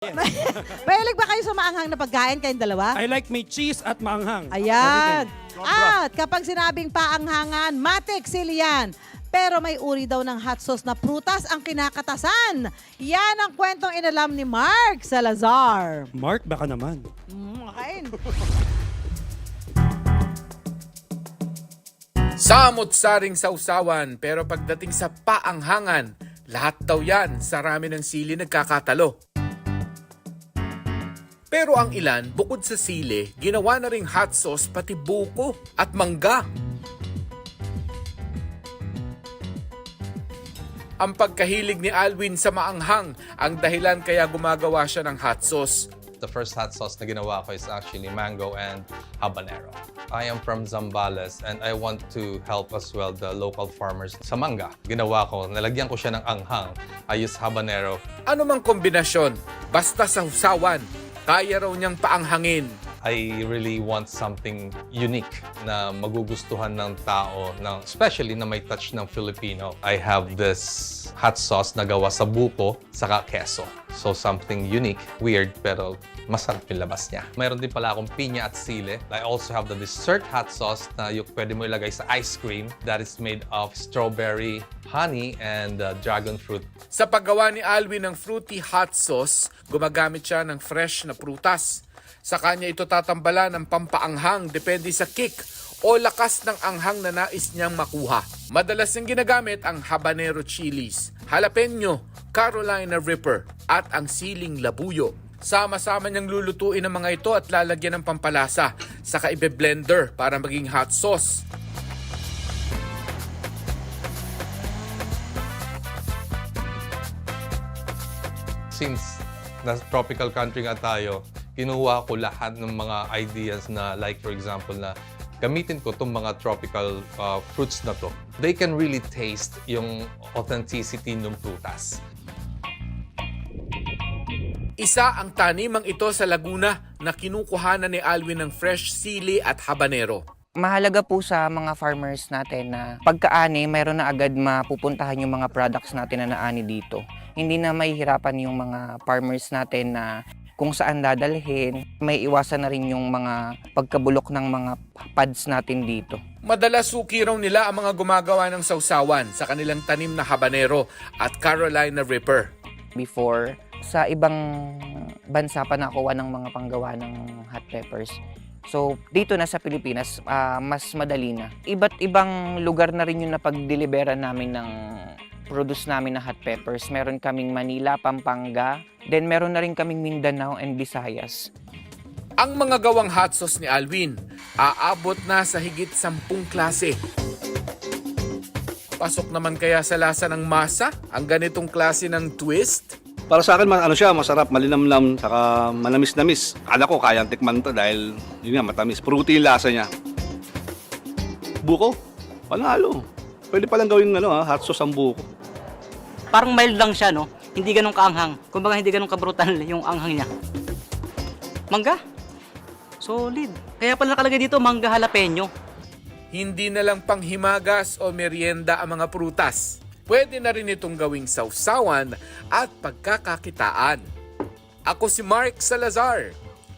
Yes. Mahilig ba kayo sa maanghang na pagkain kayong dalawa? I like may cheese at maanghang. Ayan. Everything. Sobra. At kapag sinabing paanghangan, matik siliyan. Pero may uri daw ng hot sauce na prutas ang kinakatasan. Yan ang kwentong inalam ni Mark Salazar. Mark, baka naman. Okay. Samot-saring sausawan, pero pagdating sa paanghangan, lahat daw yan sa rami ng sili nagkakatalo. Pero ang ilan, bukod sa sili, ginawa na ring hot sauce pati buko at mangga. Ang pagkahilig ni Alwin sa maanghang ang dahilan kaya gumagawa siya ng hot sauce. The first hot sauce na ginawa ko is actually mango and habanero. I am from Zambales and I want to help as well the local farmers sa mangga. Ginawa ko, nalagyan ko siya ng anghang. I use habanero. Ano mang kombinasyon, basta sa husawan, kaya raw niyang paanghangin. I really want something unique na magugustuhan ng tao, especially na may touch ng Filipino. I have this hot sauce na gawa sa buko saka keso. So something unique, weird, pero masarap yung labas niya. Mayroon din pala akong pinya at sili. I also have the dessert hot sauce na yung pwede mo ilagay sa ice cream that is made of strawberry, honey, and dragon fruit. Sa paggawa ni Alwin ng fruity hot sauce, gumagamit siya ng fresh na prutas. Sa kanya ito tatambala ng pampaanghang depende sa kick o lakas ng anghang na nais niyang makuha. Madalas niyang ginagamit ang habanero chilies, jalapeno, Carolina Reaper at ang siling labuyo. Sama-sama niyang lulutuin ang mga ito at lalagyan ng pampalasa, saka ibe-blender para maging hot sauce. Since nasa tropical country nga tayo, kinuha ko lahat ng mga ideas na like for example na gamitin ko itong mga tropical fruits na to. They can really taste yung authenticity ng prutas. Isa ang tanimang ito sa Laguna na kinukuhanan ni Alwin ng fresh sili at habanero. Mahalaga po sa mga farmers natin na pagkaani, mayroon na agad mapupuntahan yung mga products natin na naani dito. Hindi na mahihirapan yung mga farmers natin na kung saan dadalhin, may iwasan na rin yung mga pagkabulok ng mga pads natin dito. Madalas suki raw nila ang mga gumagawa ng sausawan sa kanilang tanim na habanero at Carolina Reaper. Before, sa ibang bansa pa nakuha ng mga panggawa ng hot peppers. So, dito na sa Pilipinas, mas madali na. Iba't ibang lugar na rin yung napag-delibera namin ng produce namin na hot peppers. Meron kaming Manila, Pampanga, then meron na rin kaming Mindanao and Visayas. Ang mga gawang hot sauce ni Alwin, aabot na sa higit 10 klase. Pasok naman kaya sa lasa ng masa ang ganitong klase ng twist? Para sa akin, masarap, malinamnam, saka manamis-namis. Akala ko kayang tikman to dahil yun nga, matamis. Fruity yung lasa niya. Buko, panalo. Pwede palang gawing hot sauce ang buko. Parang mild lang siya, no? Hindi ganun kaanghang. Kumbaga hindi ganun kabrutal yung anghang niya. Mangga. Solid. Kaya pala nakalagay dito, mangga jalapeno. Hindi na lang panghimagas o merienda ang mga prutas. Pwede na rin itong gawing sausawan at pagkakakitaan. Ako si Mark Salazar.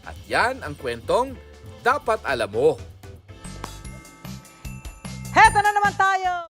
At yan ang kwentong dapat alam mo. Heto na naman tayo